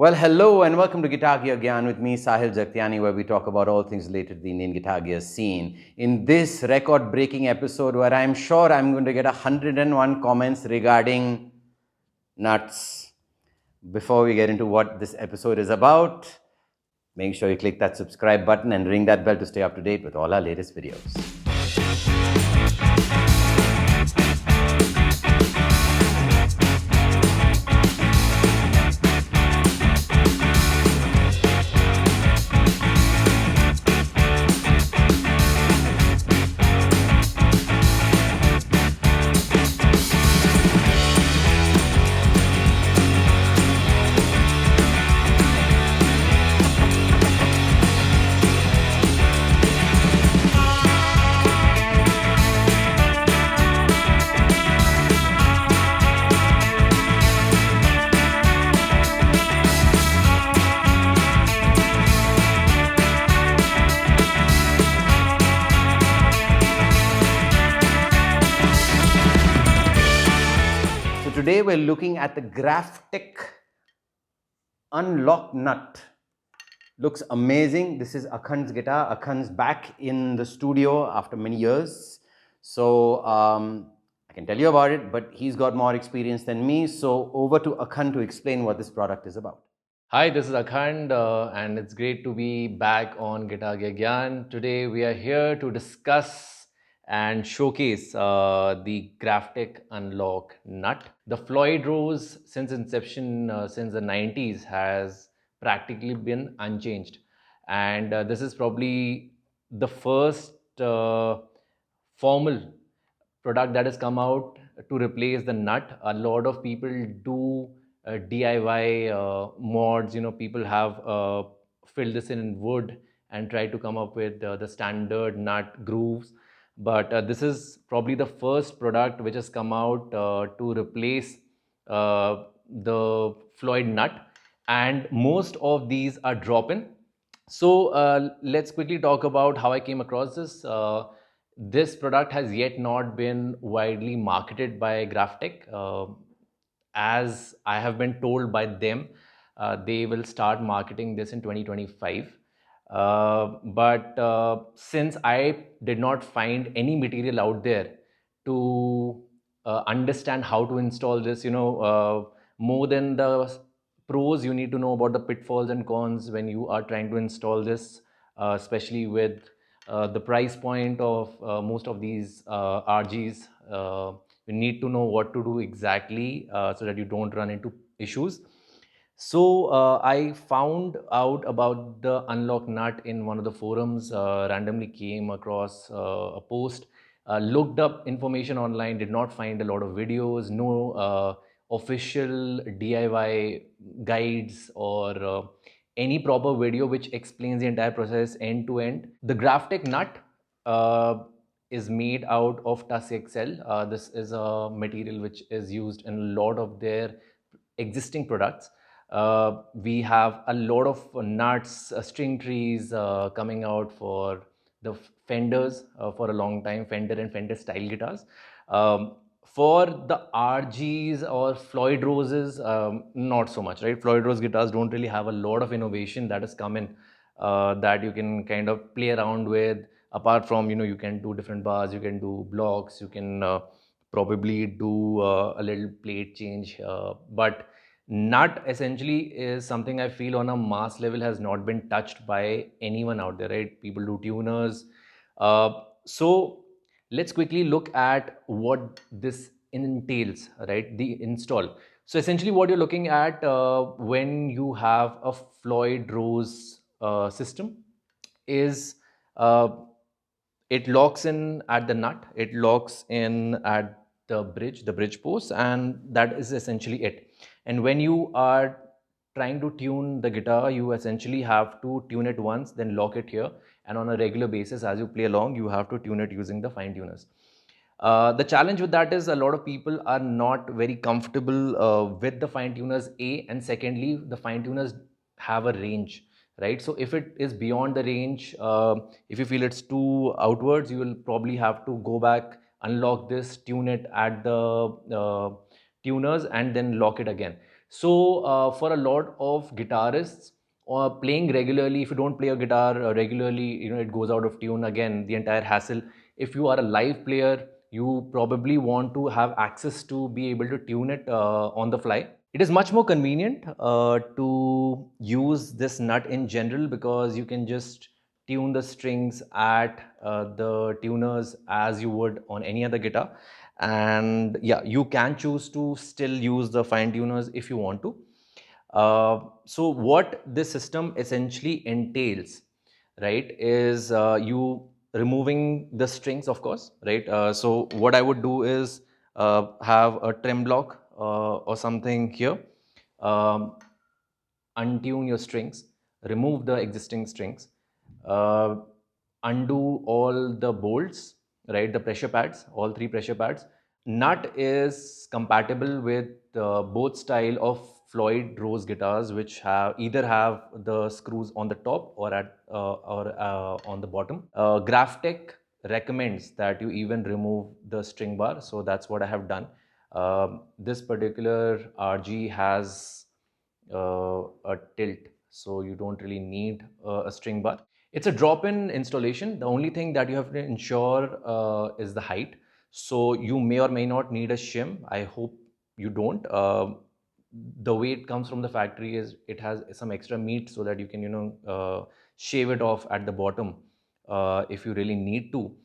Well, hello and welcome to Guitar Gyan with me, Sahil, where we talk about all things related to the Indian guitar gear scene. In this record-breaking episode, where I'm sure I'm going to get 101 comments regarding nuts. Before we get into what this episode is about, make sure you click that subscribe button and ring that bell to stay up to date with all our latest videos. Today we're looking at the Graphtech Unlock Nut. Looks amazing. This is Akhand's guitar. Akhand's back in the studio after many years. So I can tell you about it, but he's got more experience than me. So over to Akhand to explain what this product is about. Hi, this is Akhand and it's great to be back on Gear Gyan. Today we are here to discuss and showcase the Graphtech Unlock Nut. The Floyd Rose since inception, since the 90s, has practically been unchanged. And this is probably the first formal product that has come out to replace the nut. A lot of people do DIY mods. People have filled this in wood and try to come up with the standard nut grooves. But this is probably the first product which has come out to replace the Floyd nut, and most of these are drop-in. So let's quickly talk about how I came across this. This product has yet not been widely marketed by Graphtech. As I have been told by them, they will start marketing this in 2025. But since I did not find any material out there to understand how to install this, more than the pros, you need to know about the pitfalls and cons when you are trying to install this, especially with the price point of most of these RGs. You need to know what to do exactly so that you don't run into issues. So I found out about the Unlock Nut in one of the forums, randomly came across a post, looked up information online, did not find a lot of videos, no official DIY guides or any proper video which explains the entire process end to end. The Graphtech nut is made out of Tusk XL. This is a material which is used in a lot of their existing products. We have a lot of nuts, string trees coming out for the Fenders for a long time, Fender and Fender style guitars. For the RGs or Floyd Roses, not so much, right? Floyd Rose guitars don't really have a lot of innovation that has come in that you can kind of play around with. Apart from, you can do different bars, you can do blocks, you can probably do a little plate change. But nut essentially is something I feel on a mass level has not been touched by anyone out there, right? People do tuners. So let's quickly look at what this entails, right? The install. So essentially what you're looking at when you have a Floyd Rose system is it locks in at the nut, it locks in at the bridge post, and that is essentially it. And when you are trying to tune the guitar, you essentially have to tune it once, then lock it here, and on a regular basis as you play along, you have to tune it using the fine tuners. The challenge with that is a lot of people are not very comfortable with the fine tuners, A, and secondly, the fine tuners have a range, right? So if it is beyond the range, if you feel it's too outwards, you will probably have to go back, unlock this, tune it at the tuners, and then lock it again. So for a lot of guitarists, playing regularly, if you don't play a guitar regularly, it goes out of tune. Again, the entire hassle. If you are a live player, you probably want to have access to be able to tune it on the fly. It is much more convenient to use this nut in general, because you can just tune the strings at the tuners as you would on any other guitar. And yeah, you can choose to still use the fine tuners if you want to. So what this system essentially entails, right, is you removing the strings, of course, right? So what I would do is have a trim block or something here, um, untune your strings, remove the existing strings, uh, undo all the bolts, right? The pressure pads, all three pressure pads. Nut is compatible with both style of Floyd Rose guitars, which have the screws on the top or on the bottom. Graphtech recommends that you even remove the string bar, so that's what I have done. This particular RG has a tilt, so you don't really need a string bar. It's a drop-in installation. The only thing that you have to ensure is the height. So you may or may not need a shim. I hope you don't. The way it comes from the factory is it has some extra meat, so that you can shave it off at the bottom if you really need to.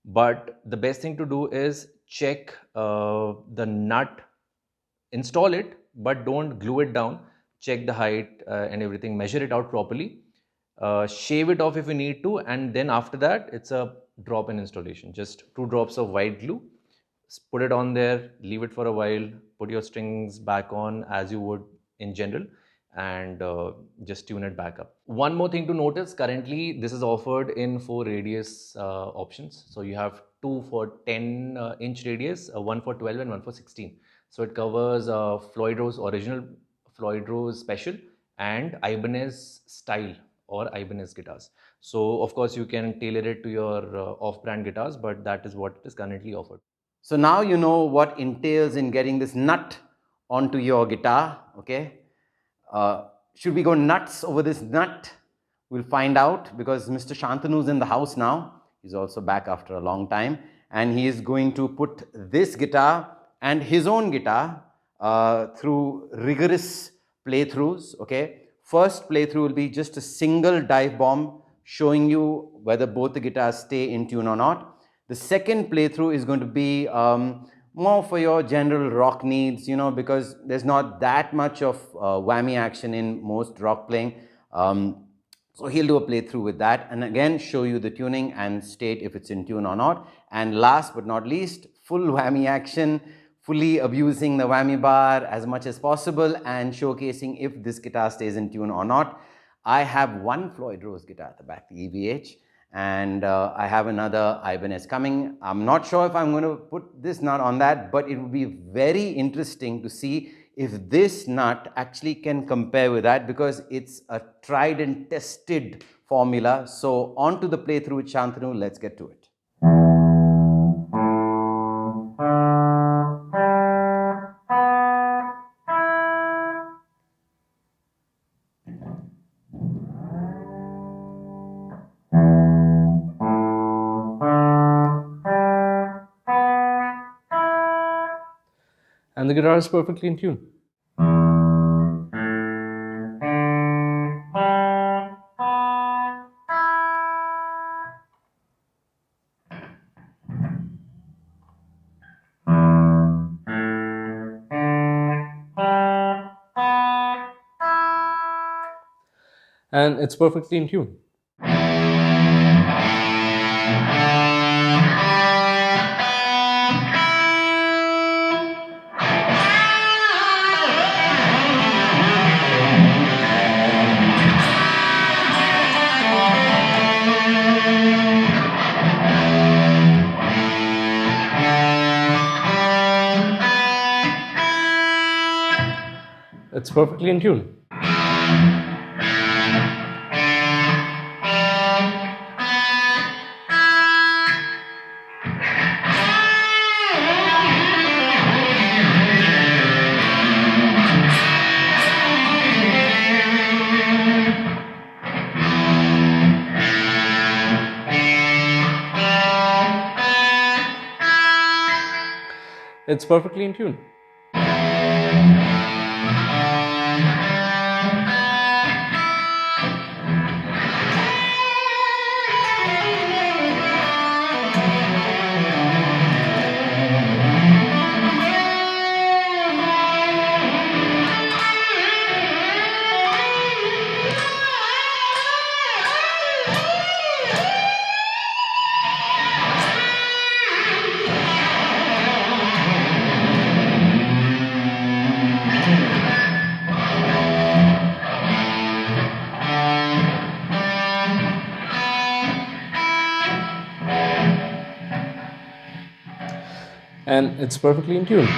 But the best thing to do is check the nut, install it, but don't glue it down. Check the height and everything, measure it out properly, shave it off if you need to, and then after that, it's a drop-in installation. Just 2 drops of white glue, put it on there, leave it for a while, put your strings back on as you would in general, and just tune it back up. One more thing to notice, currently this is offered in 4 radius options. So you have two for 10 inch radius, one for 12 and one for 16. So it covers Floyd Rose original, Floyd Rose special, and Ibanez style or Ibanez guitars. So of course you can tailor it to your off-brand guitars, but that is what is currently offered. So now you know what entails in getting this nut onto your guitar, okay? Should we go nuts over this nut? We'll find out, because Mr. Shantanu is in the house now. He's also back after a long time, and he is going to put this guitar and his own guitar through rigorous playthroughs, okay? First playthrough will be just a single dive bomb showing you whether both the guitars stay in tune or not. The second playthrough is going to be more for your general rock needs, because there's not that much of whammy action in most rock playing. So he'll do a playthrough with that, and again show you the tuning and state if it's in tune or not. And last but not least, full whammy action, fully abusing the whammy bar as much as possible and showcasing if this guitar stays in tune or not. I have one Floyd Rose guitar at the back, the EVH, and I have another Ibanez coming. I'm not sure if I'm going to put this nut on that, but it would be very interesting to see if this nut actually can compare with that, because it's a tried and tested formula. So on to the playthrough with Shantanu, let's get to it. And the guitar is perfectly in tune. And it's perfectly in tune. It's perfectly in tune. It's perfectly in tune. And it's perfectly in tune.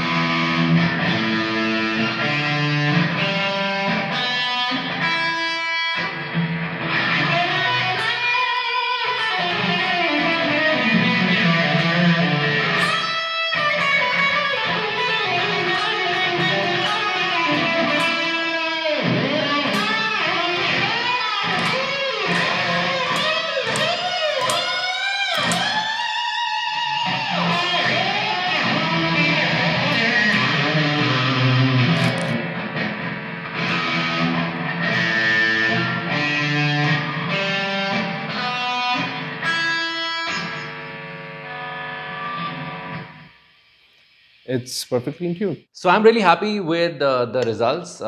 It's perfectly in tune. So I'm really happy with the results.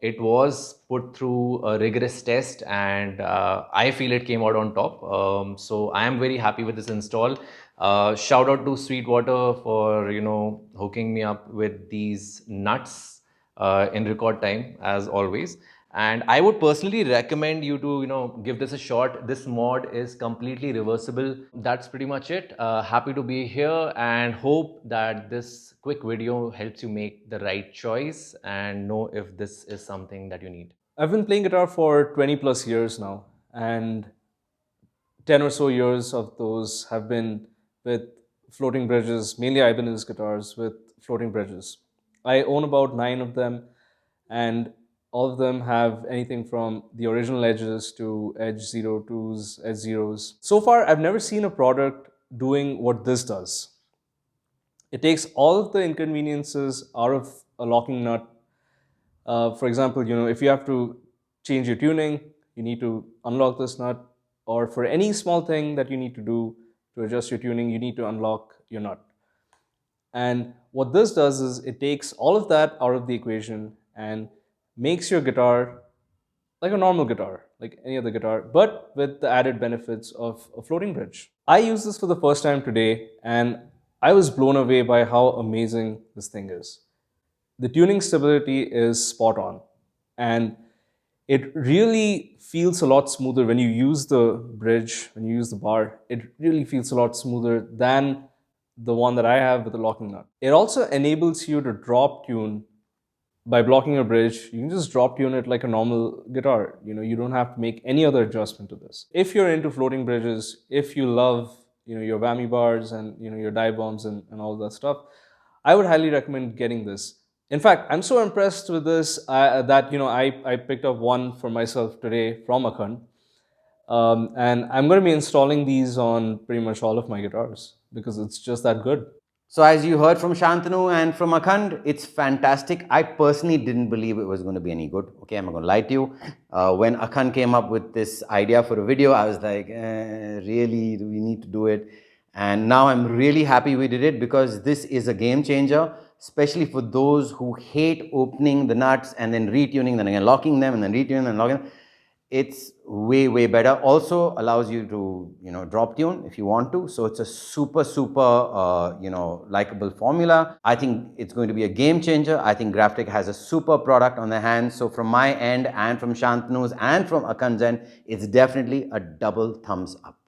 It was put through a rigorous test, and I feel it came out on top. So I am very happy with this install. Shout out to Sweetwater for hooking me up with these nuts in record time, as always. And I would personally recommend you to give this a shot. This mod is completely reversible. That's pretty much it. Happy to be here, and hope that this quick video helps you make the right choice and know if this is something that you need. I've been playing guitar for 20 plus years now, and 10 or so years of those have been with floating bridges, mainly Ibanez guitars with floating bridges. I own about 9 of them, and all of them have anything from the original edges to edge 02s, edge zeros. So far, I've never seen a product doing what this does. It takes all of the inconveniences out of a locking nut. For example, if you have to change your tuning, you need to unlock this nut, or for any small thing that you need to do to adjust your tuning, you need to unlock your nut. And what this does is it takes all of that out of the equation and makes your guitar like a normal guitar, like any other guitar, but with the added benefits of a floating bridge. I used this for the first time today, and I was blown away by how amazing this thing is. The tuning stability is spot on, and it really feels a lot smoother when you use the bridge, when you use the bar. It really feels a lot smoother than the one that I have with the locking nut. It also enables you to drop tune by blocking a bridge. You can just drop tune it like a normal guitar. You don't have to make any other adjustment to this. If you're into floating bridges, if you love your whammy bars and your dive bombs and all that stuff, I would highly recommend getting this. In fact, I'm so impressed with this that I picked up one for myself today from Akhand, and I'm going to be installing these on pretty much all of my guitars because it's just that good. So as you heard from Shantanu and from Akhand, it's fantastic. I personally didn't believe it was going to be any good. Okay, I'm not going to lie to you. When Akhand came up with this idea for a video, I was like, really, do we need to do it? And now I'm really happy we did it, because this is a game changer, especially for those who hate opening the nuts and then retuning, then again locking them and then retuning and locking them. It's way, way better. Also allows you to, drop tune if you want to. So it's a super, likable formula. I think it's going to be a game changer. I think Graphtech has a super product on their hands. So from my end and from Shantanu's and from Akhand's end, it's definitely a double thumbs up.